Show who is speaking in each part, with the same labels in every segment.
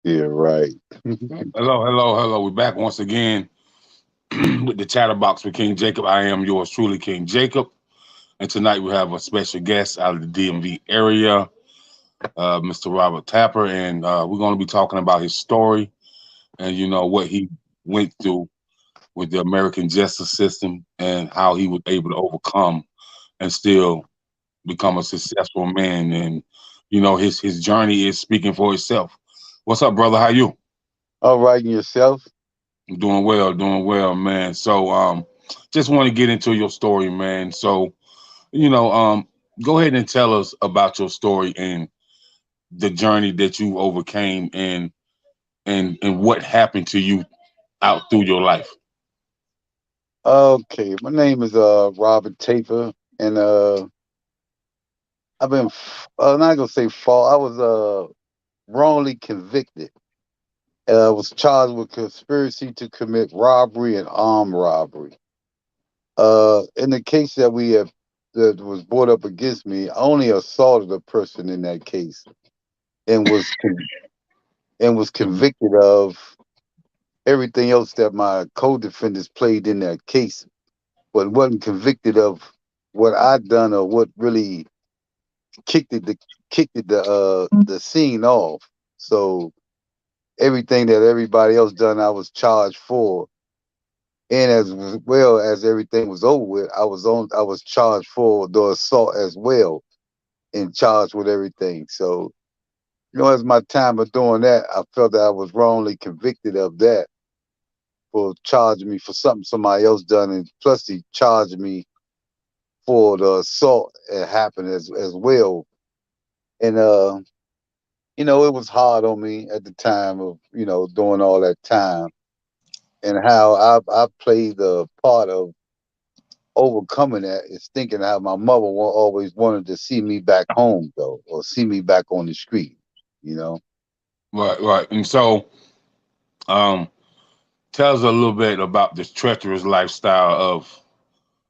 Speaker 1: Yeah, right.
Speaker 2: Hello. We're back once again with the chatterbox with King Jacob. I am yours truly, King Jacob. And tonight we have a special guest out of the DMV area, Mr. Robert Tapper. And we're going to be talking about his story and, what he went through with the American justice system and how he was able to overcome and still become a successful man. And, his journey is speaking for itself. What's up, brother? How you?
Speaker 1: All right, and yourself?
Speaker 2: Doing well, man. So, just want to get into your story, man. So, you know, um, go ahead and tell us about your story and the journey that you overcame and what happened to you out through your life.
Speaker 1: Okay, my name is Robert Taper, and I've been not gonna say fall. I was wrongly convicted. I was charged with conspiracy to commit robbery and armed robbery. In the case that we have that was brought up against me, I only assaulted a person in that case and was convicted of everything else that my co-defendants played in that case, but wasn't convicted of what I'd done or what really kicked it the the scene off. So everything that everybody else done, I was charged for, and as well as everything was over with, I was charged for the assault as well, and charged with everything. So as my time of doing that, I felt that I was wrongly convicted of that for charging me for something somebody else done, and plus he charged me for the assault that happened as well. And it was hard on me at the time of doing all that time, and how I played the part of overcoming that is thinking how my mother always wanted to see me back home though, or see me back on the street. You know.
Speaker 2: Right. And so, um, tell us a little bit about this treacherous lifestyle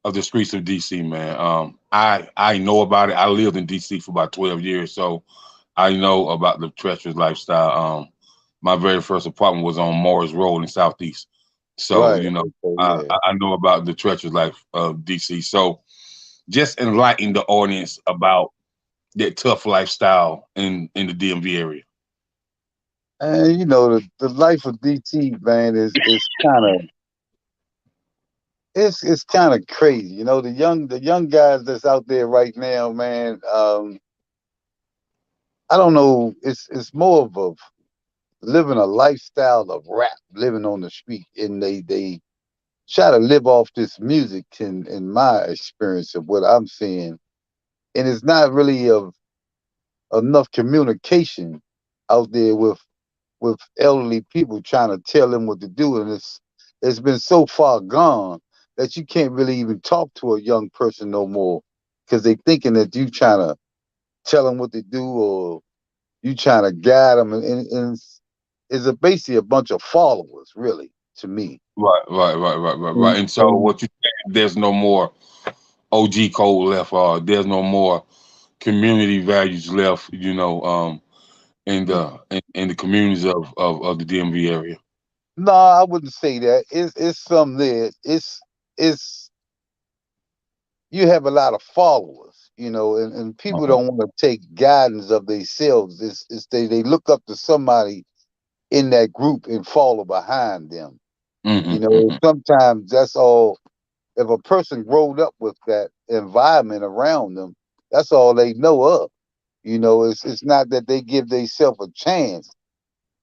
Speaker 2: of the streets of DC, man. I know about it. I lived in DC for about 12 years, so I know about the treacherous lifestyle. My very first apartment was on Morris Road in Southeast. So,
Speaker 1: Right. Okay.
Speaker 2: I,
Speaker 1: Yeah.
Speaker 2: I know about the treacherous life of DC. So just enlighten the audience about that tough lifestyle in the DMV area.
Speaker 1: And the life of DT, man, is kind of it's kind of crazy. The young guys that's out there right now, man. I don't know. It's more of a living a lifestyle of rap, living on the street, and they try to live off this music. In my experience of what I'm seeing, and it's not really of enough communication out there with elderly people trying to tell them what to do, and it's been so far gone that you can't really even talk to a young person no more because they thinking that you trying to tell them what to do, or you trying to guide them, and it's basically a bunch of followers, really, to me.
Speaker 2: Right.
Speaker 1: And,
Speaker 2: And so
Speaker 1: and
Speaker 2: what you saying, there's no more OG code left, there's no more community values left, in the communities of the DMV area.
Speaker 1: no, I wouldn't say that. It's some there. It's you have a lot of followers, and people
Speaker 2: Uh-huh.
Speaker 1: don't want to take guidance of themselves. It's they look up to somebody in that group and follow behind them.
Speaker 2: Hmm.
Speaker 1: Sometimes that's all. If a person growed up with that environment around them, that's all they know of. It's not that they give themselves a chance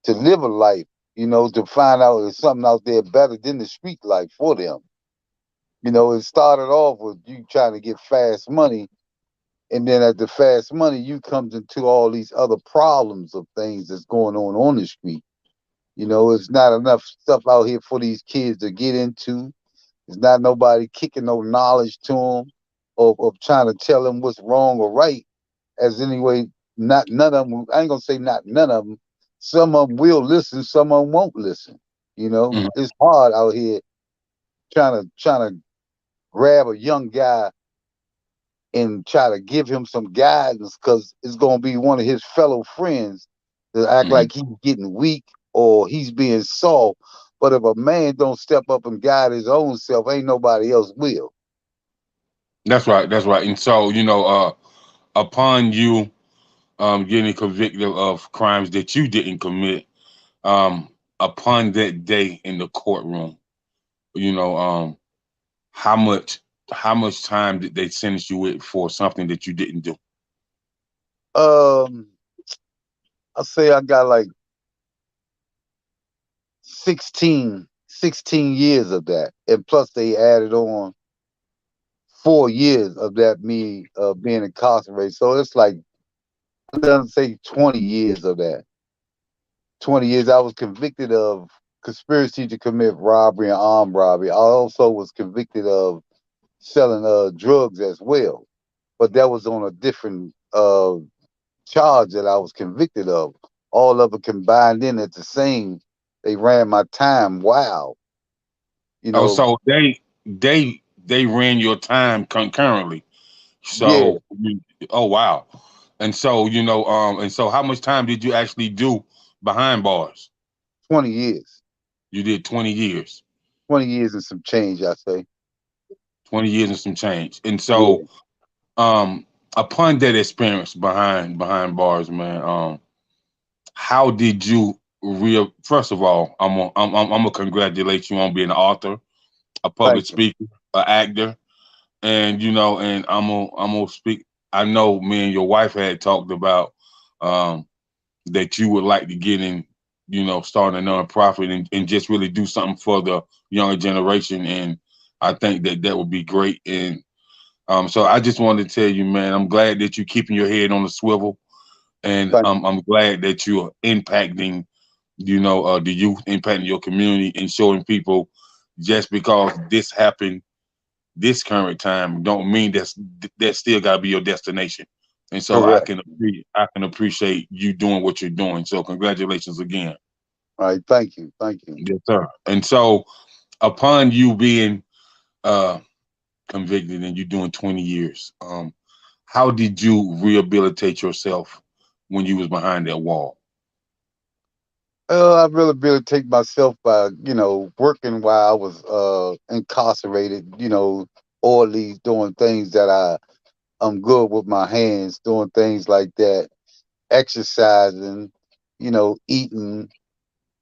Speaker 1: to live a life. To find out there's something out there better than the street life for them. It started off with you trying to get fast money, and then at the fast money, you comes into all these other problems of things that's going on the street. It's not enough stuff out here for these kids to get into. There's not nobody kicking no knowledge to them, or trying to tell them what's wrong or right. As anyway, not none of them. I ain't gonna say not none of them. Some of them will listen. Some of them won't listen.
Speaker 2: Hmm.
Speaker 1: It's hard out here trying to grab a young guy and try to give him some guidance because it's gonna be one of his fellow friends to act
Speaker 2: Hmm.
Speaker 1: like he's getting weak or he's being soft. But if a man don't step up and guide his own self, ain't nobody else will.
Speaker 2: That's right. That's right. And so, upon you getting convicted of crimes that you didn't commit, um, upon that day in the courtroom, you know, how much how much time did they sentence you with for something that you didn't do?
Speaker 1: Um, I say I got like 16 years of that, and plus they added on 4 years of that me being incarcerated. So it's like it doesn't say 20 years of that. 20 years. I was convicted of conspiracy to commit robbery and armed robbery. I also was convicted of selling drugs as well, but that was on a different charge that I was convicted of. All of it combined in at the same. They ran my time. Wow, you
Speaker 2: Oh,
Speaker 1: know,
Speaker 2: so they ran your time concurrently.
Speaker 1: yeah,
Speaker 2: So, oh wow. And so how much time did you actually do behind bars?
Speaker 1: 20 years,
Speaker 2: You did 20 years.
Speaker 1: 20 years and some change. I say,
Speaker 2: 20 years and some change. And
Speaker 1: yeah,
Speaker 2: so, um, upon that experience behind bars, man, how did you real? First of all, I'm gonna congratulate you on being an author, a public
Speaker 1: thank you,
Speaker 2: speaker, an actor, and and I'm gonna speak. I know me and your wife had talked about um, that you would like to get in, starting a nonprofit and just really do something for the younger generation, and I think that that would be great. And so I just wanted to tell you, man, I'm glad that you're keeping your head on the swivel, and
Speaker 1: thank you.
Speaker 2: I'm glad that you're impacting, the youth, impacting your community, and showing people just because this happened this current time don't mean that still got to be your destination. And so
Speaker 1: Correct.
Speaker 2: I can appreciate you doing what you're doing. So congratulations again.
Speaker 1: All right, thank you, thank you.
Speaker 2: Yes, sir. And so upon you being uh convicted and you doing 20 years, how did you rehabilitate yourself when you was behind that wall?
Speaker 1: I really take myself by, working while I was incarcerated, orderly, doing things that I'm good with my hands, doing things like that, exercising, eating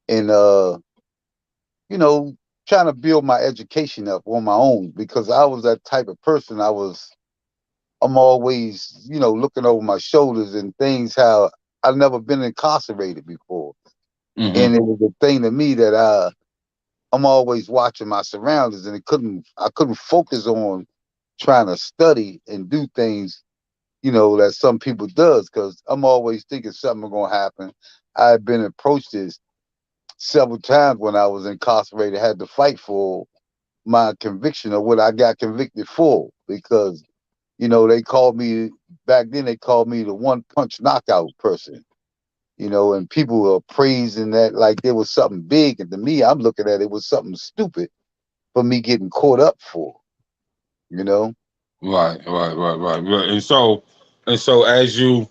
Speaker 1: and you know, trying to build my education up on my own because I was that type of person. I'm always, looking over my shoulders and things how I've never been incarcerated before.
Speaker 2: Hmm.
Speaker 1: And it was a thing to me that I'm always watching my surroundings, and I couldn't focus on trying to study and do things, that some people does because I'm always thinking something gonna happen. I had been approached this several times when I was incarcerated, had to fight for my conviction of what I got convicted for because they called me back then. They called me the one punch knockout person. And people were praising that like there was something big, and to me, I'm looking at it was something stupid for me getting caught up for. You know,
Speaker 2: Right. And so as you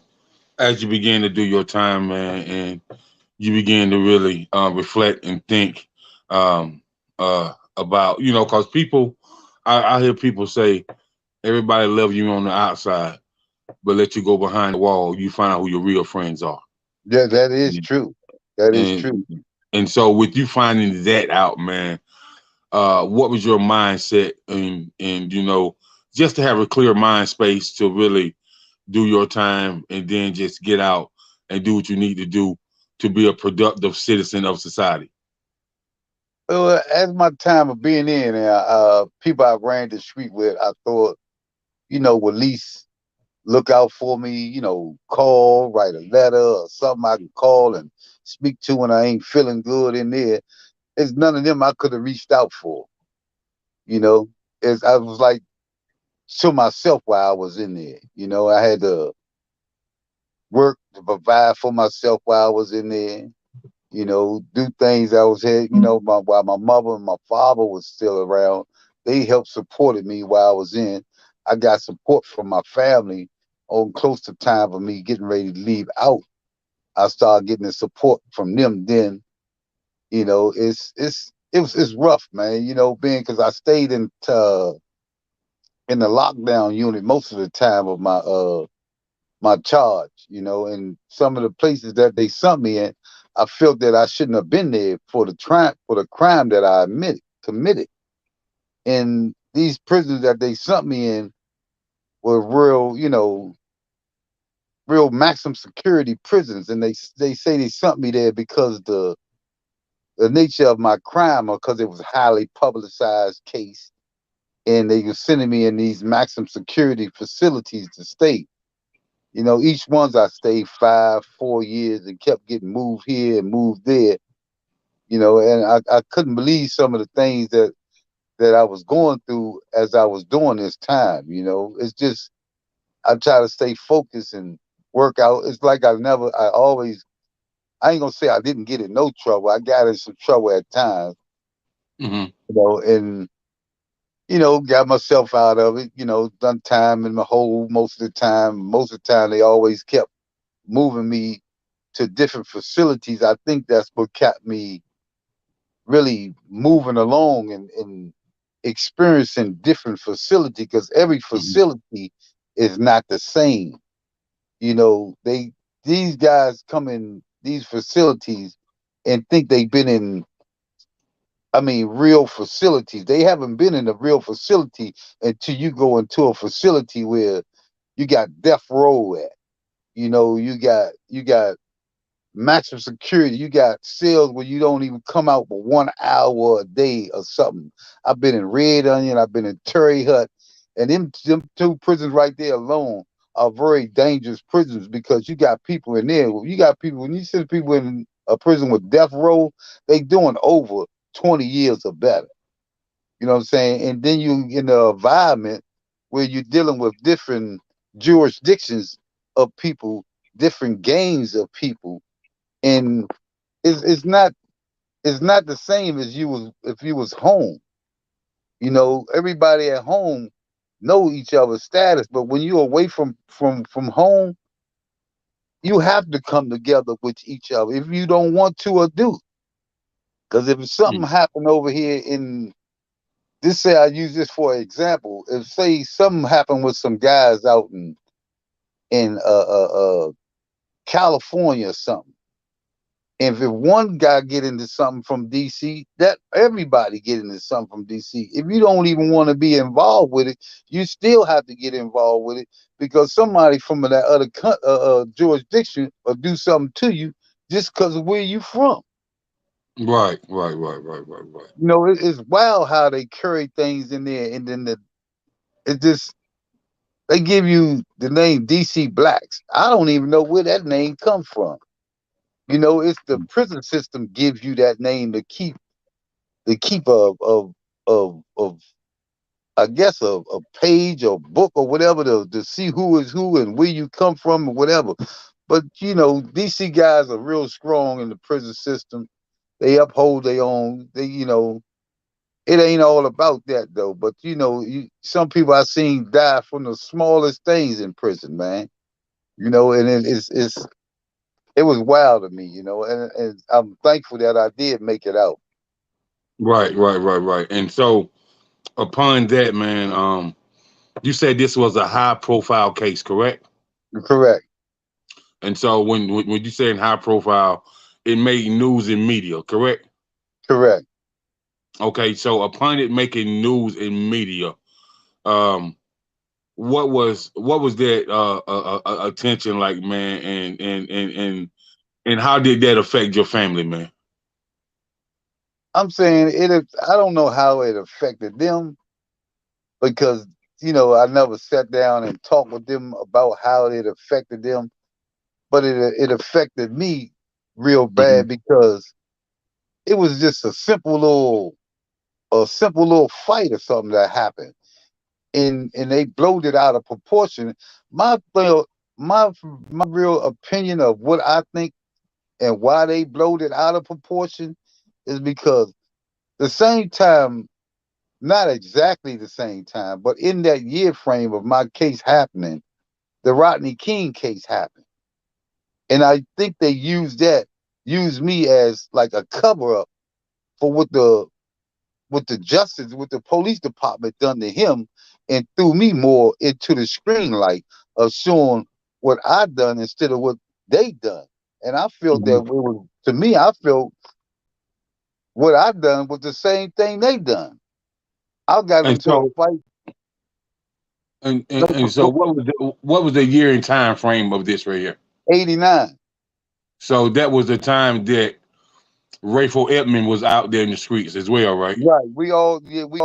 Speaker 2: begin to do your time, man, and you begin to really reflect and think about, because I hear people say everybody love you on the outside, but let you go behind the wall, you find out who your real friends are.
Speaker 1: yeah, that is
Speaker 2: And
Speaker 1: true. That is
Speaker 2: and,
Speaker 1: true.
Speaker 2: and so with you finding that out, man, what was your mindset and just to have a clear mind space to really do your time and then just get out and do what you need to do to be a productive citizen of society.
Speaker 1: Well, as my time of being in, people I ran the street with, I thought, would at least look out for me, call, write a letter or something I can call and speak to when I ain't feeling good in there. It's none of them I could have reached out for, you know. I was like to myself while I was in there. I had to work to provide for myself while I was in there, do things I was here, while my mother and my father was still around. They helped supported me while I was in. I got support from my family on close to time of me getting ready to leave out. I started getting the support from them. Then it's rough, man. Being because I stayed in the lockdown unit most of the time of my charge, and some of the places that they sent me in, I felt that I shouldn't have been there for the crime that I committed. And these prisons that they sent me in were real maximum security prisons, and they say they sent me there because the nature of my crime, or because it was a highly publicized case, and they were sending me in these maximum security facilities to stay. Each ones I stayed 4 years and kept getting moved here and moved there. And I couldn't believe some of the things that I was going through as I was doing this time. It's just I try to stay focused and work out. It's like I ain't gonna say I didn't get in no trouble. I got in some trouble at times,
Speaker 2: Hmm.
Speaker 1: and got myself out of it. Done time in my hole most of the time. Most of the time, they always kept moving me to different facilities. I think that's what kept me really moving along and experiencing different facility, because every
Speaker 2: Hmm.
Speaker 1: facility is not the same. These guys come in these facilities and think they've been in, I mean, real facilities. They haven't been in a real facility until you go into a facility where you got death row at. You got maximum security. You got cells where you don't even come out for 1 hour a day or something. I've been in Red Onion, I've been in Terry Hut, and them two prisons right there alone are very dangerous prisons, because you got people in there. You got people when you send people in a prison with death row, they doing over 20 years or better. You know what I'm saying? And then you in the environment where you're dealing with different jurisdictions of people, different gangs of people, and it's not it's not the same as you was if you was home. Everybody at home know each other's status, but when you're away from home, you have to come together with each other if you don't want to or do. Because if something happened over here in this, say I use this for example, if say something happened with some guys out in California or something. And if one guy get into something from DC, that everybody get into something from DC. If you don't even want to be involved with it, you still have to get involved with it, because somebody from that other jurisdiction will do something to you just because of where you from.
Speaker 2: Right, right, right, right, right, right.
Speaker 1: It's wild how they carry things in there, and then it just they give you the name DC Blacks. I don't even know where that name comes from. It's the prison system gives you that name to keep of I guess a page or book or whatever to see who is who and where you come from or whatever. But DC guys are real strong in the prison system. They uphold their own. It ain't all about that though. But some people I seen die from the smallest things in prison, man. And it was wild to me, and I'm thankful that I did make it out.
Speaker 2: Right, right, right, right. And so upon that, man, you said this was a high profile case, correct?
Speaker 1: Correct,
Speaker 2: And so when you say in high profile, it made news in media, correct?
Speaker 1: correct.
Speaker 2: Okay, so upon it making news in media, um, what was that attention like, man, and how did that affect your family, man?
Speaker 1: I'm saying I don't know how it affected them, because I never sat down and talked with them about how it affected them, but it affected me real
Speaker 2: Hmm.
Speaker 1: bad, because it was just a simple little fight or something that happened, and they blowed it out of proportion. My my my real opinion of what I think and why they blowed it out of proportion is because the same time, not exactly the same time, but in that year frame of my case happening, the Rodney King case happened. And I think they used me as like a cover up for what the police department done to him, and threw me more into the screen light of showing what I done instead of what they done. And I felt that
Speaker 2: Mhm.
Speaker 1: it was, to me, I felt what I done was the same thing they done. I got
Speaker 2: And
Speaker 1: into a
Speaker 2: so
Speaker 1: fight.
Speaker 2: and so what was the year and time frame of this right here?
Speaker 1: 89.
Speaker 2: So that was the time that Rayful Edmond was out there in the streets as well, right?
Speaker 1: Right. We all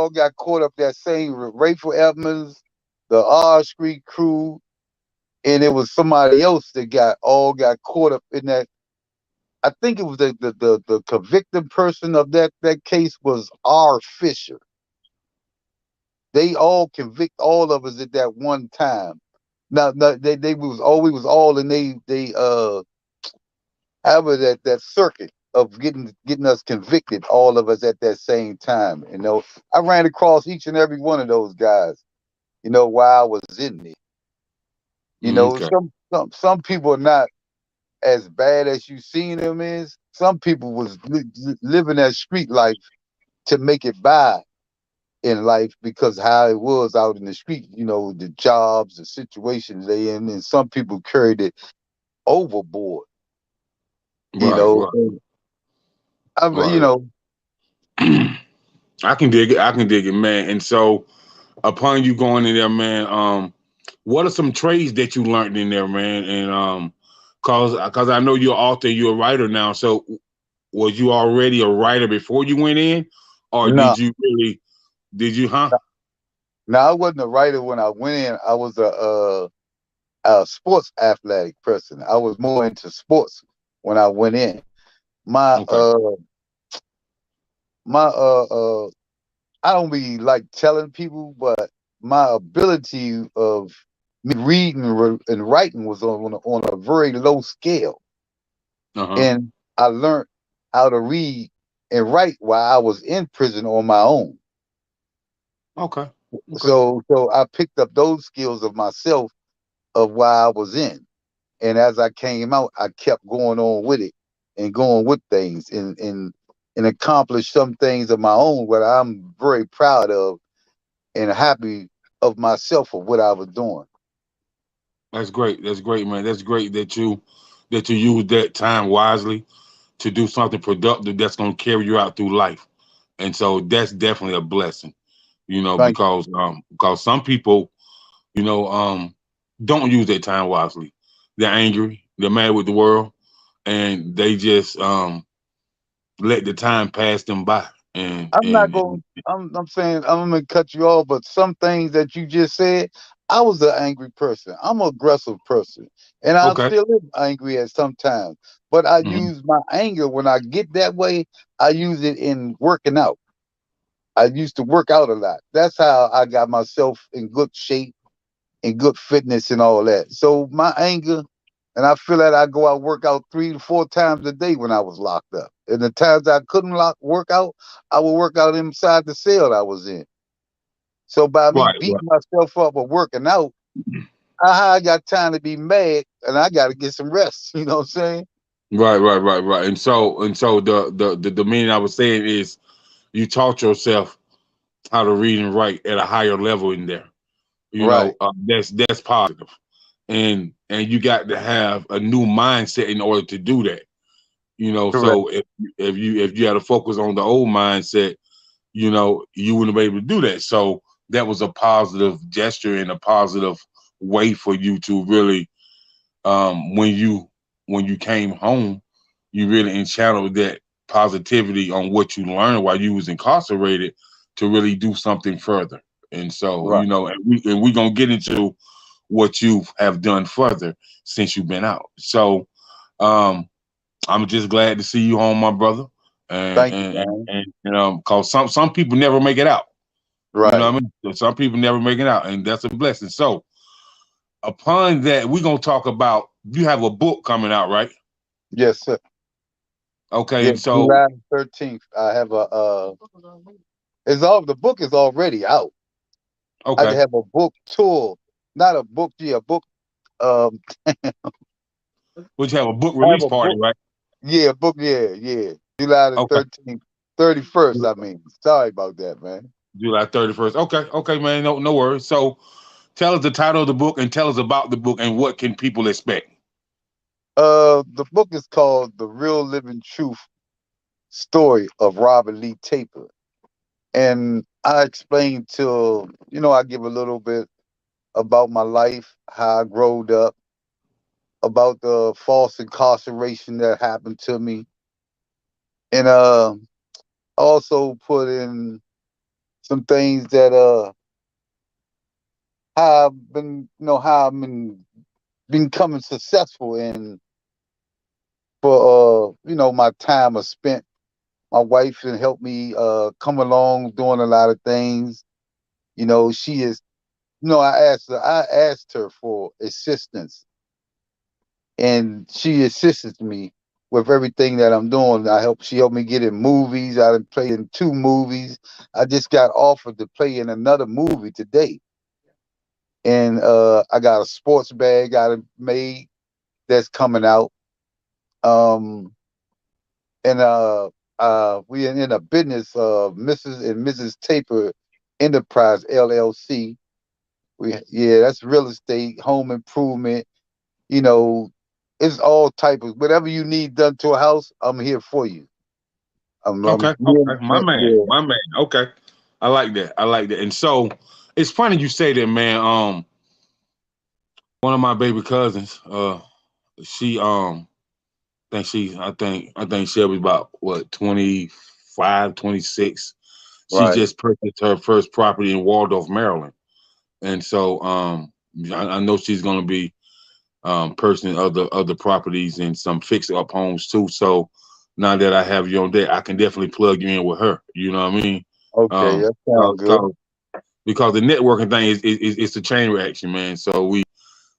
Speaker 1: got caught up that same Rayful Edmonds, the R Street crew, and it was somebody else that got caught up in that. I think it was the convicted person of that case was R. Fisher. They all convict all of us at that one time. Now, they was all we was all in they however that circuit of getting us convicted, all of us at that same time. I ran across each and every one of those guys. While I was in there.
Speaker 2: Okay.
Speaker 1: Some people are not as bad as you seen them is. Some people was living that street life to make it by in life because how it was out in the street, the jobs, the situations they in, and some people carried it overboard,
Speaker 2: Right, right,
Speaker 1: and I,
Speaker 2: right, right. I can dig it. I can dig it, man. And so upon you going in there, man, what are some trades that you learned in there, man? And cause I know you're an author, you're a writer now. So was you already a writer before you went in, or
Speaker 1: no,
Speaker 2: did you really? Did you? Huh?
Speaker 1: no, I wasn't a writer when I went in. I was a sports athletic person. I was more into sports when I went in. My
Speaker 2: Okay.
Speaker 1: uh my I don't be like telling people, but my ability of me reading and writing was on a very low scale,
Speaker 2: Uh huh.
Speaker 1: and I learned how to read and write while I was in prison on my own.
Speaker 2: Okay. Okay.
Speaker 1: So I picked up those skills of myself of while I was in, and as I came out, I kept going on with it and going with things and accomplished some things of my own, what I'm very proud of and happy of myself for what I was doing.
Speaker 2: That's great. That's great, man. That's great that you use that time wisely to do something productive that's gonna carry you out through life. And so that's definitely a blessing,
Speaker 1: Thank you.
Speaker 2: because some people, you know, don't use their time wisely. They're angry, they're mad with the world, and they just let the time pass them by. And
Speaker 1: I'm not
Speaker 2: and,
Speaker 1: going.
Speaker 2: and
Speaker 1: I'm saying I'm gonna cut you off, but some things that you just said, I was an angry person. I'm an aggressive person, and I
Speaker 2: okay.
Speaker 1: still am angry at sometimes. But I
Speaker 2: Hmm.
Speaker 1: use my anger when I get that way. I use it in working out. I used to work out a lot. That's how I got myself in good shape and good fitness and all that. So my anger, and I feel that I go out work out 3 to 4 times a day when I was locked up. And the times I couldn't work out, I would work out inside the cell I was in. So by me
Speaker 2: Right,
Speaker 1: beating myself up or working out, I got time to be mad and I got to get some rest. You know what I'm saying?
Speaker 2: right. And so the meaning I was saying is you taught yourself how to read and write at a higher level in there.
Speaker 1: Right.
Speaker 2: That's positive, and you got to have a new mindset in order to do that.
Speaker 1: Correct.
Speaker 2: So if you had to focus on the old mindset, you wouldn't be able to do that. So that was a positive gesture and a positive way for you to really, when you came home, you really enchanneled that positivity on what you learned while you was incarcerated to really do something further. And so,
Speaker 1: Right.
Speaker 2: and we gonna get into what you have done further since you've been out. So, um, I'm just glad to see you home, my brother. And
Speaker 1: Thank you,
Speaker 2: and and,
Speaker 1: man.
Speaker 2: and cause some people never make it out. You know
Speaker 1: Right.
Speaker 2: what I mean? So some people never make it out, and that's a blessing. So upon that, we're gonna talk about you have a book coming out, right?
Speaker 1: Yes, sir.
Speaker 2: Okay,
Speaker 1: Yeah,
Speaker 2: and so
Speaker 1: July 13th. I have the book is already out. I
Speaker 2: okay,
Speaker 1: have a book tour, not a book, yeah, a book. Um,
Speaker 2: Would you have a book
Speaker 1: I have
Speaker 2: release
Speaker 1: a
Speaker 2: party,
Speaker 1: book.
Speaker 2: right?
Speaker 1: Yeah, book. Yeah, yeah. July the
Speaker 2: Okay.
Speaker 1: 13th, 31st. I mean, sorry about that, man.
Speaker 2: July 31st. Okay, okay, man. No worries. So tell us the title of the book and tell us about the book and what can people expect.
Speaker 1: The book is called "The Real Living Truth Story of Robert Lee Taper," and I explain to I give a little bit about my life, how I growed up, about the false incarceration that happened to me, and also put in some things that how I've been, how I've been becoming successful in for my time I spent. My wife has helped me come along doing a lot of things. She is. I asked her for assistance, and she assisted me with everything that I'm doing. She helped me get in movies. I done played in 2 movies. I just got offered to play in another movie today. And I got a sports bag I done made that's coming out. Um and we in a business, Mrs. and Mrs. Taper Enterprise LLC. Yeah, that's real estate, home improvement, you know, it's all type of whatever you need done to a house, I'm here for you.
Speaker 2: Okay,
Speaker 1: Yeah,
Speaker 2: okay. My man,
Speaker 1: yeah,
Speaker 2: my man. Okay. I like that. I like that. And so it's funny you say that, man. One of my baby cousins, she I think she was about what 25, 26. She
Speaker 1: right.
Speaker 2: just purchased her first property in Waldorf, Maryland. And so I know she's gonna be purchasing other properties and some fix up homes too. So now that I have you on deck, I can definitely plug you in with her. You know what I mean?
Speaker 1: Okay,
Speaker 2: Um,
Speaker 1: that sounds
Speaker 2: cause,
Speaker 1: good.
Speaker 2: cause, because the networking thing is it's a chain reaction, man. So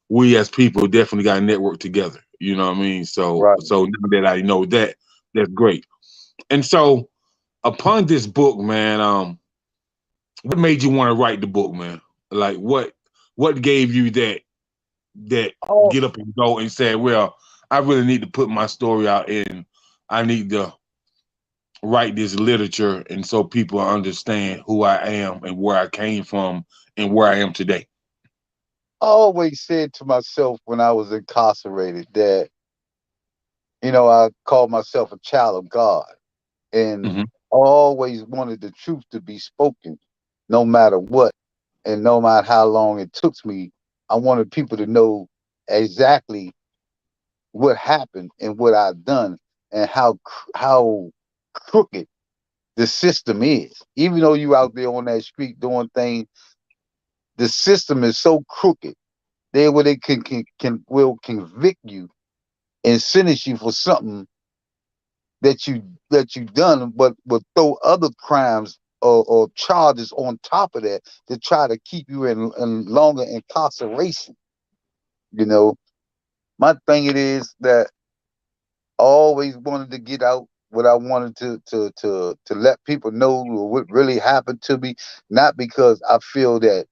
Speaker 2: we as people definitely got to network together. You know what I mean? So
Speaker 1: Right.
Speaker 2: so now that I know that, that's great. And so upon this book, man, what made you want to write the book, man? Like what gave you that
Speaker 1: Oh,
Speaker 2: get up and go and say, well, I really need to put my story out and I need to write this literature and so people understand who I am and where I came from and where I am today.
Speaker 1: I always said to myself when I was incarcerated that, I called myself a child of God. And
Speaker 2: Hmm.
Speaker 1: I always wanted the truth to be spoken, no matter what. And no matter how long it took me, I wanted people to know exactly what happened and what I've done and how crooked the system is. Even though you out there on that street doing things, the system is so crooked. They can will convict you and sentence you for something that you done, but will throw other crimes or charges on top of that to try to keep you in longer incarceration. You know, my thing it is that I always wanted to get out what I wanted to let people know what really happened to me, not because I feel that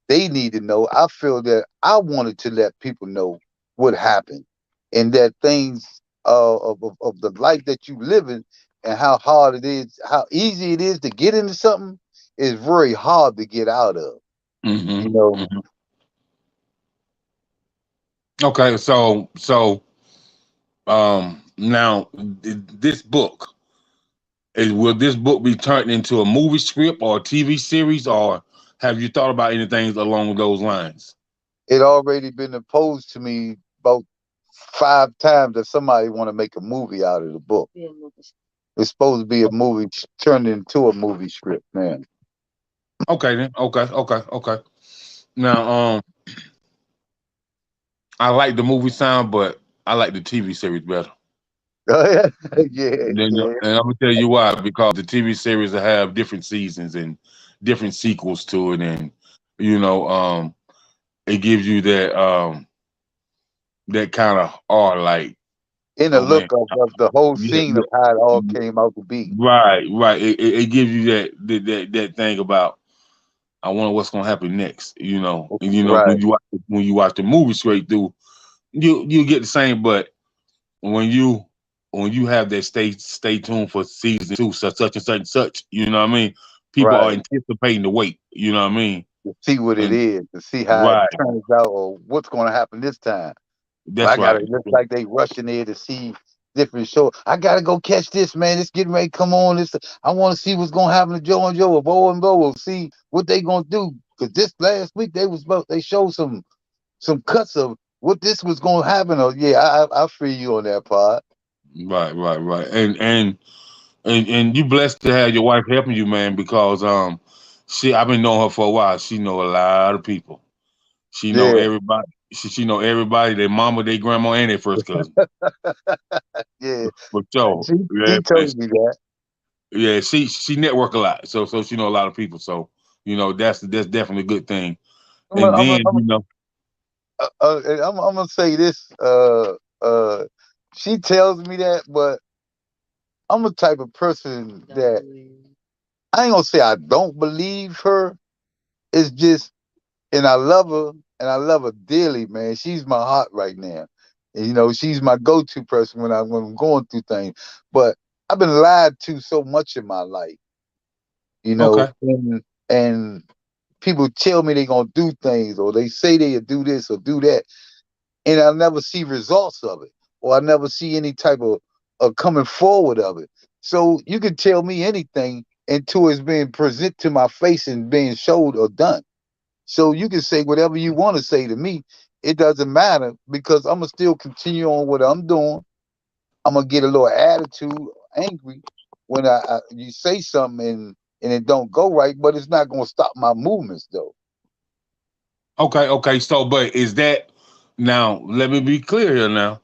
Speaker 1: they need to know. I feel that I wanted to let people know what happened and that things of the life that you live in and how hard it is, how easy it is to get into something is very hard to get out of.
Speaker 2: Hmm.
Speaker 1: You know,
Speaker 2: Hmm. Okay, so now this book will this book be turned into a movie script or a TV series, or have you thought about anything along those lines?
Speaker 1: it already been imposed to me about 5 times that somebody want to make a movie out of the book. It's supposed to be a movie turned into a movie script, man.
Speaker 2: Okay then. Okay, okay, okay. Now, I like the movie sound, but I like the TV series better.
Speaker 1: Yeah, yeah,
Speaker 2: Then,
Speaker 1: yeah.
Speaker 2: and I'm gonna tell you why. Because the TV series will have different seasons and different sequels to it, and you know, it gives you that kind of awe, like,
Speaker 1: In the
Speaker 2: oh man,
Speaker 1: look of the whole
Speaker 2: yeah,
Speaker 1: scene of how it all came out to be.
Speaker 2: right, right. It gives you that thing about I wonder what's gonna happen next. You know, and you know
Speaker 1: Right.
Speaker 2: when you watch the movie straight through, you get the same, but when you when you have that stay tuned for season two, such and such and such, you know what I mean? People are
Speaker 1: Right.
Speaker 2: anticipating the wait, you know what I mean?
Speaker 1: To see what it
Speaker 2: And
Speaker 1: is, to see how it
Speaker 2: right,
Speaker 1: turns out, or what's going to happen this time.
Speaker 2: that's
Speaker 1: I gotta
Speaker 2: right.
Speaker 1: look like they rushing there to see different show. I gotta go catch this, man. It's getting ready to come on. This I want to see what's gonna happen to Joe and Joe or Bo and Bo. We'll see what they gonna do. Cause this last week they showed some cuts of what this was gonna happen. Or yeah, I feel you on that part.
Speaker 2: Right. And you blessed to have your wife helping you, man, because she I've been knowing her for a while. She know a lot of people. She know
Speaker 1: Yeah,
Speaker 2: everybody. She know everybody, their mama, their grandma, and their first cousin.
Speaker 1: yeah.
Speaker 2: For sure.
Speaker 1: She
Speaker 2: Yeah,
Speaker 1: she
Speaker 2: man.
Speaker 1: told me that.
Speaker 2: Yeah, she network a lot. So she know a lot of people. So, that's definitely a good thing.
Speaker 1: I'm
Speaker 2: And
Speaker 1: gonna, I'm
Speaker 2: then,
Speaker 1: gonna, I'm I'm gonna say this. She tells me that, but I'm a type of person that I ain't gonna say I don't believe her. It's just, and I love her, and I love her dearly, man. She's my heart right now. And, she's my go-to person when I'm going through things. But I've been lied to so much in my life,
Speaker 2: okay.
Speaker 1: and people tell me they're gonna do things, or they say they'll do this or do that, and I never see results of it, or I never see any type of coming forward of it. So you can tell me anything until it's being presented to my face and being showed or done. So you can say whatever you want to say to me. It doesn't matter because I'm gonna still continue on what I'm doing. I'm gonna get a little attitude, angry when you say something and it don't go right, but it's not gonna stop my movements though.
Speaker 2: Okay. So, but is that now? Let me be clear here now.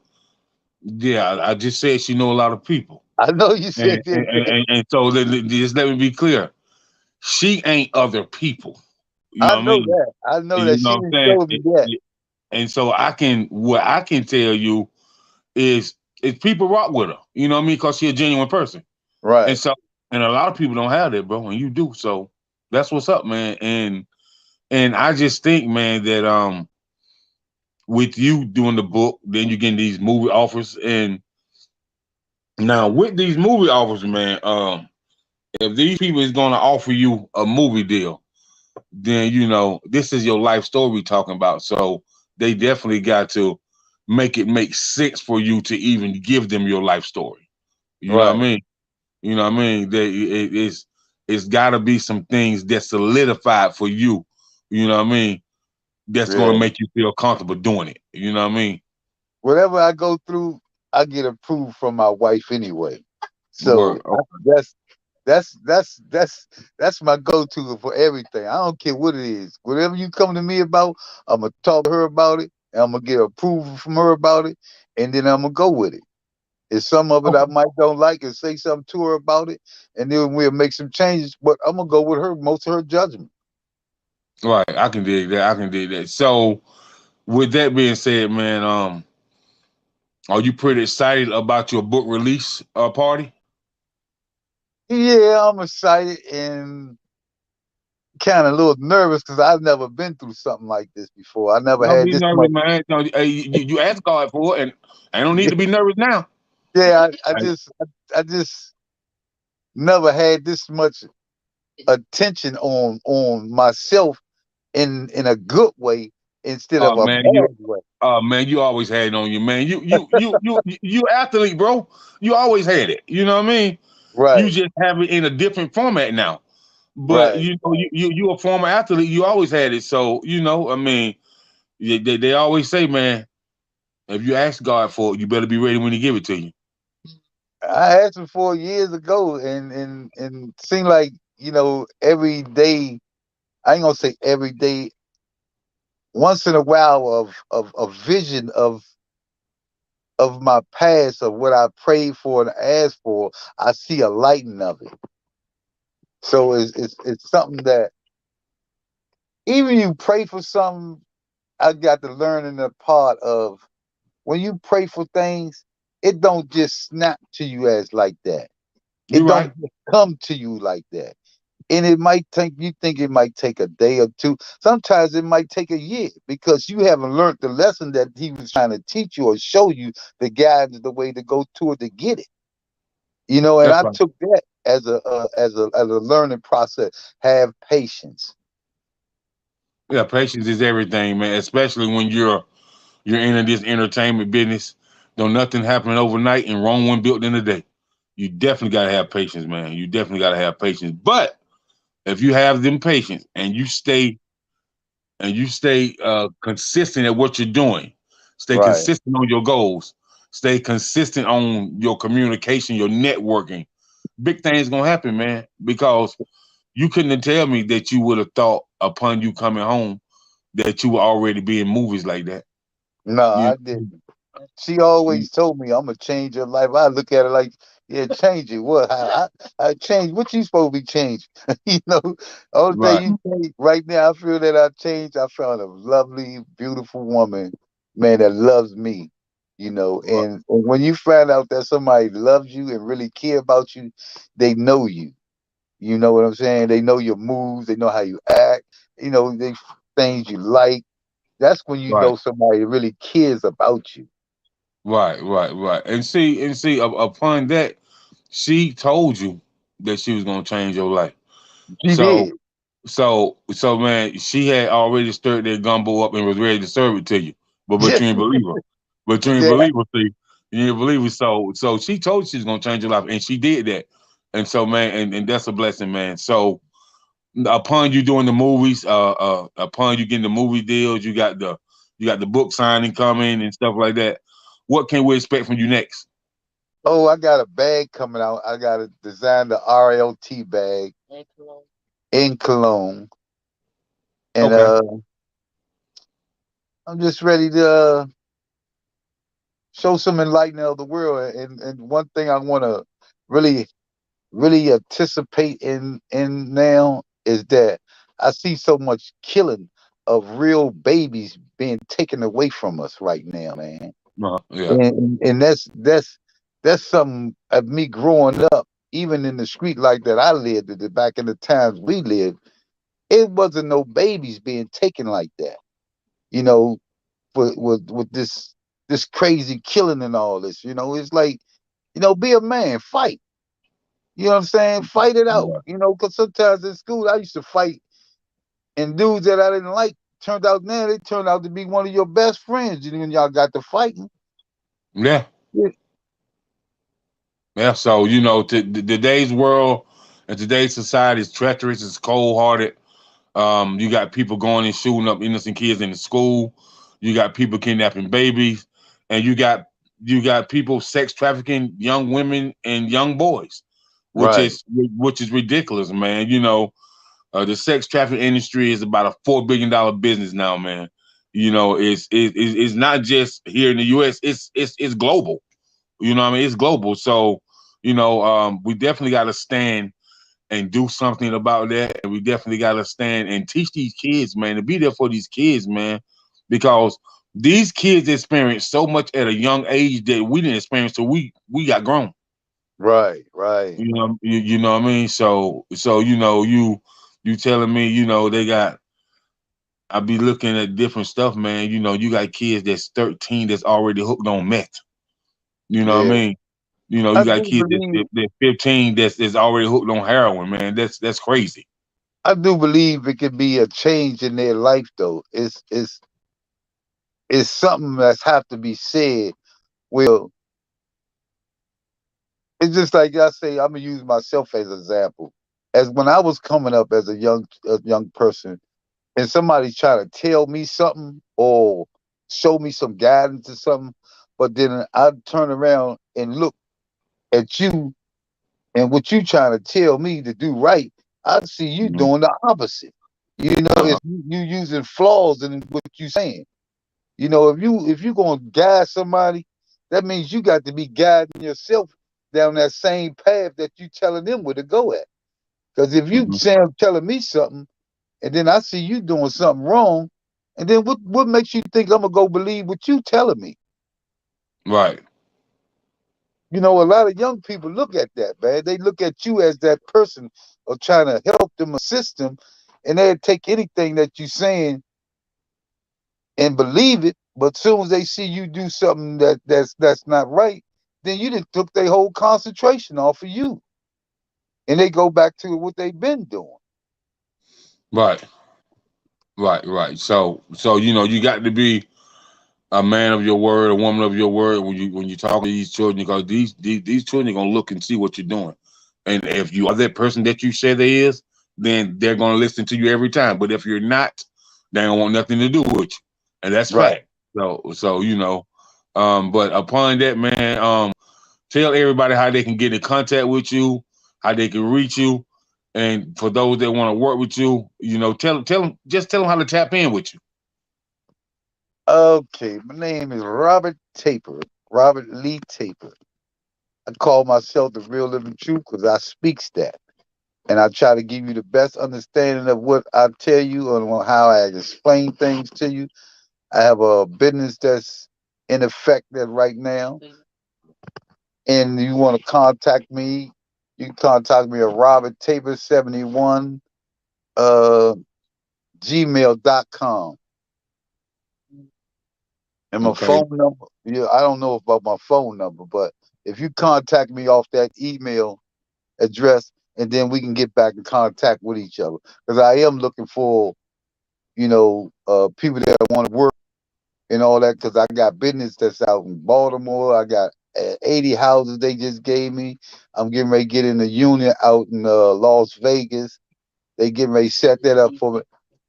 Speaker 2: Yeah, I just said she know a lot of people,
Speaker 1: I know you said
Speaker 2: and
Speaker 1: that.
Speaker 2: and, and, and so just let me be clear. She ain't other people. You know
Speaker 1: I
Speaker 2: what I
Speaker 1: know
Speaker 2: mean?
Speaker 1: that. I know
Speaker 2: You
Speaker 1: that.
Speaker 2: know
Speaker 1: She
Speaker 2: what I'm
Speaker 1: didn't
Speaker 2: saying?
Speaker 1: show me that.
Speaker 2: And so what I can tell you is people rock with her. You know what I mean? Because she a genuine person. And
Speaker 1: Right.
Speaker 2: so and a lot of people don't have that, bro, and you do. So that's what's up, man. And I just think, man, that with you doing the book, then you getting these movie offers, and now with these movie offers, man, if these people is gonna offer you a movie deal, then this is your life story we talking about. So they definitely got to make it make sense for you to even give them your life story. You know what I
Speaker 1: Right.
Speaker 2: mean? You know what I mean? It's got to be some things that solidified for you. You know what I mean? That's gonna
Speaker 1: Yeah.
Speaker 2: make you feel comfortable doing it. You know what I mean?
Speaker 1: Whatever I go through, I get approved from my wife anyway. So
Speaker 2: Word. Oh,
Speaker 1: that's that's that's that's my go-to for everything. I don't care what it is. Whatever you come to me about, I'm gonna talk to her about it, and I'm gonna get approval from her about it, and then I'm gonna go with it. If some of it I
Speaker 2: okay.
Speaker 1: might don't like and say something to her about it, and then we'll make some changes. But I'm gonna go with her, most of her judgment.
Speaker 2: Right. I can dig that. I can dig that. So with that being said, man, are you pretty excited about your book release party?
Speaker 1: Yeah, I'm excited and kind of a little nervous because I've never been through something like this before. I never
Speaker 2: Don't
Speaker 1: had
Speaker 2: be
Speaker 1: this
Speaker 2: nervous,
Speaker 1: much.
Speaker 2: man. No, hey, you asked God for it, and I don't need to be nervous now.
Speaker 1: Yeah,
Speaker 2: Hey,
Speaker 1: I just never had this much attention on myself in a good way instead of a
Speaker 2: man, you,
Speaker 1: bad way.
Speaker 2: man, you always had it on you, man. You athlete, bro. You always had it. You know what I mean? You
Speaker 1: Right,
Speaker 2: just have it in a different format now. But
Speaker 1: right.
Speaker 2: you a former athlete. You always had it. So I mean, they always say, man, if you ask God for it, you better be ready when He give it to you.
Speaker 1: I asked him for years ago, and seemed like every day. I ain't gonna say every day. Once in a while, of a vision of my past, of what I prayed for and asked for, I see a lighting of it. So it's something that even you pray for something, I got to learn in the part of when you pray for things, it don't just snap to you as like that.
Speaker 2: You
Speaker 1: It don't
Speaker 2: right?
Speaker 1: just come to you like that. And it might take you think it might take a day or two. Sometimes it might take a year because you haven't learned the lesson that he was trying to teach you or show you the guide, the way to go to it to get it. And
Speaker 2: That's
Speaker 1: I
Speaker 2: right.
Speaker 1: took that as a learning process. Have patience.
Speaker 2: Yeah, patience is everything, man. Especially when you're in this entertainment business. Don't nothing happen overnight and Rome wasn't built in a day. You definitely gotta have patience, man. You definitely gotta have patience. But if you have them patience and you stay consistent at what you're doing, stay
Speaker 1: Right.
Speaker 2: consistent on your goals, stay consistent on your communication, your networking, big things gonna happen, man. Because you couldn't tell me that you would have thought upon you coming home that you would already be in movies like that.
Speaker 1: No,
Speaker 2: You,
Speaker 1: I didn't. She always told me I'm gonna change your life. I look at it like, yeah, change it. What? I change. What you supposed to be changed? you know, only thing
Speaker 2: right,
Speaker 1: you change right now. I feel that I changed. I found a lovely, beautiful woman, man, that loves me.
Speaker 2: right,
Speaker 1: And when you find out that somebody loves you and really care about you, they know you. You know what I'm saying? They know your moves. They know how you act. They things you like. That's when you
Speaker 2: right,
Speaker 1: know somebody really cares about you.
Speaker 2: right. And see, upon that, she told you that she was gonna change your life.
Speaker 1: She
Speaker 2: So,
Speaker 1: did.
Speaker 2: so, man, she had already stirred that gumbo up and was ready to serve it to you. But you
Speaker 1: Yes,
Speaker 2: didn't believe her. But you didn't
Speaker 1: yeah.
Speaker 2: believe her. See, you didn't believe her. So she told you she was gonna change your life, and she did that. And so, man, and that's a blessing, man. So, upon you doing the movies, upon you getting the movie deals, you got the book signing coming and stuff like that. What can we expect from you next?
Speaker 1: Oh, I got a bag coming out. I got to design the RLT bag in Cologne, and
Speaker 2: Okay.
Speaker 1: I'm just ready to show some enlightenment of the world. And one thing I want to really really anticipate in now is that I see so much killing of real babies being taken away from us right now, man.
Speaker 2: Yeah.
Speaker 1: And that's something of me growing up, even in the street like that I lived at back in the times we lived, it wasn't no babies being taken like that. You know, with this crazy killing and all this. It's like, be a man, fight. You know what I'm saying? Fight it out.
Speaker 2: Right.
Speaker 1: Because sometimes in school I used to fight, and dudes that I didn't like they turned out to be one of your best friends. When y'all got to fighting.
Speaker 2: Yeah.
Speaker 1: Yeah.
Speaker 2: Yeah. So today's world and today's society is treacherous. It's cold hearted. You got people going and shooting up innocent kids in the school. You got people kidnapping babies, and you got people sex trafficking young women and young boys, which
Speaker 1: Right,
Speaker 2: is which is ridiculous, man. The sex trafficking industry is about a $4 billion business now, man. It's not just here in the U.S. It's global. You know what I mean? It's global. So, we definitely got to stand and do something about that. And we definitely got to stand and teach these kids, man, to be there for these kids, man, because these kids experience so much at a young age that we didn't experience till we got grown.
Speaker 1: right, right,
Speaker 2: You know what I mean? So you telling me, they got. I be looking at different stuff, man. You got kids that's 13 that's already hooked on meth. You know what I
Speaker 1: yeah.
Speaker 2: mean? You
Speaker 1: I
Speaker 2: got
Speaker 1: do
Speaker 2: kids
Speaker 1: believe
Speaker 2: that 15 that's already hooked on heroin, man. That's crazy.
Speaker 1: I do believe it could be a change in their life though. It's something that's have to be said. Well, it's just like I say, I'm gonna use myself as an example. As when I was coming up as a young person, and somebody try to tell me something or show me some guidance or something, but then I turn around and look at you and what you trying to tell me to do right, I see you
Speaker 2: Mhm.
Speaker 1: doing the opposite.
Speaker 2: Uh-huh.
Speaker 1: It's you using flaws in what you saying. If you gonna guide somebody, that means you got to be guiding yourself down that same path that you telling them where to go at. Because if you
Speaker 2: Mhm.
Speaker 1: saying telling me something, and then I see you doing something wrong, and then what makes you think I'm gonna go believe what you telling me?
Speaker 2: Right.
Speaker 1: A lot of young people look at that, man. They look at you as that person. or trying to help them, assist them, and they'll take anything that you're saying and believe it. But soon as they see you do something that's not right, then you done took their whole concentration off of you, and they go back to what they've been doing.
Speaker 2: Right, right. So you got to be a man of your word, a woman of your word when you talk to these children, because these children are gonna look and see what you're doing, and if you are that person that you say they is, then they're gonna listen to you every time. But if you're not, they don't want nothing to do with you, and that's
Speaker 1: Right.
Speaker 2: fact. But upon that, man, tell everybody how they can get in contact with you, how they can reach you, and for those that want to work with you, tell them how to tap in with you.
Speaker 1: Okay, my name is Robert Taper, Robert Lee Taper. I call myself the real living truth because I speaks that. And I try to give you the best understanding of what I tell you and on how I explain things to you. I have a business that's in effect that right now. And you want to contact me, you can contact me at Robert Taper 71 uh gmail.com. And my
Speaker 2: Okay.
Speaker 1: phone number, yeah, I don't know about my phone number, but if you contact me off that email address, and then we can get back in contact with each other. Because I am looking for, people that want to work and all that. Because I got business that's out in Baltimore. I got 80 houses they just gave me. I'm getting ready to get in a unit out in Las Vegas. They getting ready to set that up for me.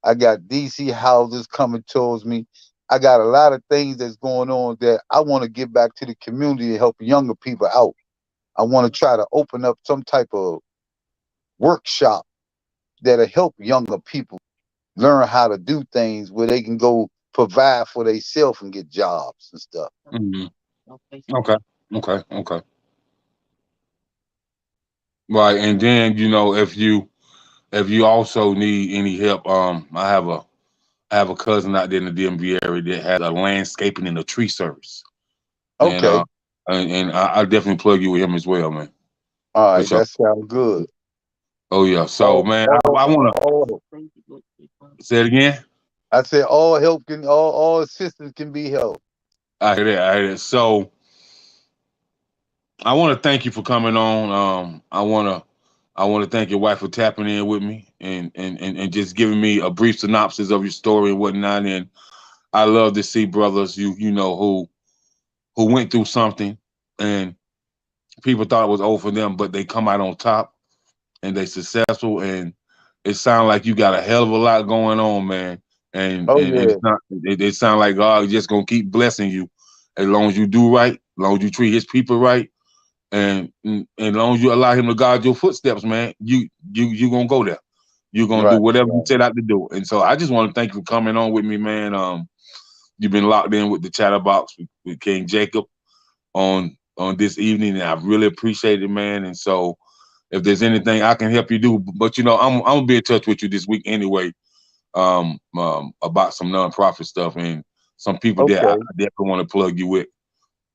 Speaker 1: I got DC houses coming towards me. I got a lot of things that's going on that I want to get back to the community and help younger people out. I want to try to open up some type of workshop that'll help younger people learn how to do things where they can go provide for themselves and get jobs and stuff.
Speaker 2: Hmm. Okay. Okay. Right. And then if you also need any help, I have a cousin out there in the DMV area that has a landscaping and a tree service, and
Speaker 1: Okay.
Speaker 2: I definitely plug you with him as well, man.
Speaker 1: All
Speaker 2: For
Speaker 1: right.
Speaker 2: sure.
Speaker 1: That sounds good.
Speaker 2: Oh yeah. So
Speaker 1: All,
Speaker 2: man, I
Speaker 1: all,
Speaker 2: want
Speaker 1: all,
Speaker 2: to say it again.
Speaker 1: I said all help can, all assistance can be helped.
Speaker 2: I hear that. I hear that. So I want to thank you for coming on. I want to thank your wife for tapping in with me and just giving me a brief synopsis of your story and whatnot. And I love to see brothers who went through something and people thought it was over for them, but they come out on top and they successful. And it sounds like you got a hell of a lot going on, man. And
Speaker 1: Oh
Speaker 2: and, and
Speaker 1: yeah.
Speaker 2: it's not. It sounds like God is just gonna keep blessing you as long as you do right, as long as you treat His people right, and as long as you allow Him to guide your footsteps, man. You gonna go there. You're gonna do
Speaker 1: Right.
Speaker 2: whatever you
Speaker 1: Right.
Speaker 2: set out to do. And so I just want to thank you for coming on with me, man. You've been locked in with the Chatterbox with King Jacob on this evening, and I really appreciate it, man. And so, if there's anything I can help you do, but I'm gonna be in touch with you this week anyway, about some nonprofit stuff and some people that I
Speaker 1: Okay.
Speaker 2: definitely want to plug you with.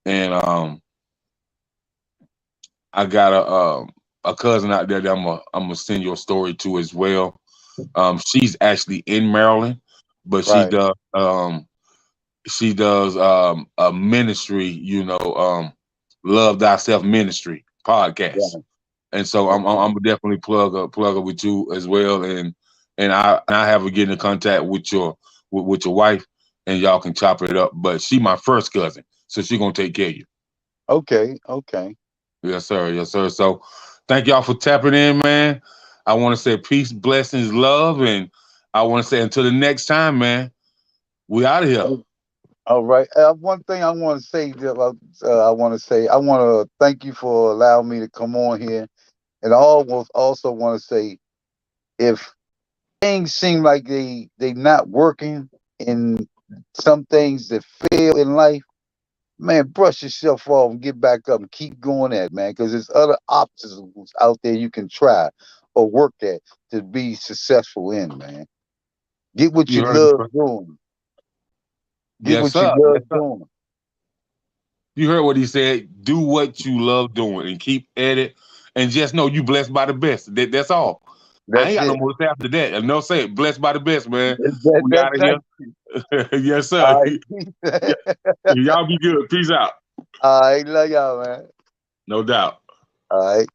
Speaker 2: And I got a cousin out there that I'm gonna send your story to as well. She's actually in Maryland, but she
Speaker 1: Right.
Speaker 2: does a ministry, Love Thyself Ministry podcast.
Speaker 1: Right.
Speaker 2: And so
Speaker 1: Okay.
Speaker 2: I'm definitely plug up with you as well, and I have her get in contact with your wife, and y'all can chop it up. But she my first cousin, so she gonna take care of you.
Speaker 1: Okay. Okay.
Speaker 2: Yes, sir. Yes, sir. So thank y'all for tapping in, man. I want to say peace, blessings, love, and I want to say until the next time, man. We out of here.
Speaker 1: All right. One thing I want to say, I want to thank you for allowing me to come on here, and I almost also want to say, if things seem like they not working in some things that fail in life, man, brush yourself off and get back up and keep going at it, man, because there's other obstacles out there you can try or work at to be successful in, man. Get what
Speaker 2: You
Speaker 1: you
Speaker 2: heard it,
Speaker 1: love
Speaker 2: bro.
Speaker 1: doing. Get
Speaker 2: Yes,
Speaker 1: what you
Speaker 2: sir.
Speaker 1: love
Speaker 2: Yes, sir.
Speaker 1: doing.
Speaker 2: You heard what he said. Do what you love doing and keep at it. And just know you blessed by the best. That's all. I ain't
Speaker 1: That's
Speaker 2: got no
Speaker 1: it.
Speaker 2: more to say after that. And no say it. Blessed by the best, man. We
Speaker 1: That
Speaker 2: out of
Speaker 1: thank
Speaker 2: here.
Speaker 1: you.
Speaker 2: Yes, sir.
Speaker 1: All right. Peace.
Speaker 2: Y'all be good. Peace out.
Speaker 1: All right. Love y'all, man.
Speaker 2: No doubt.
Speaker 1: All right.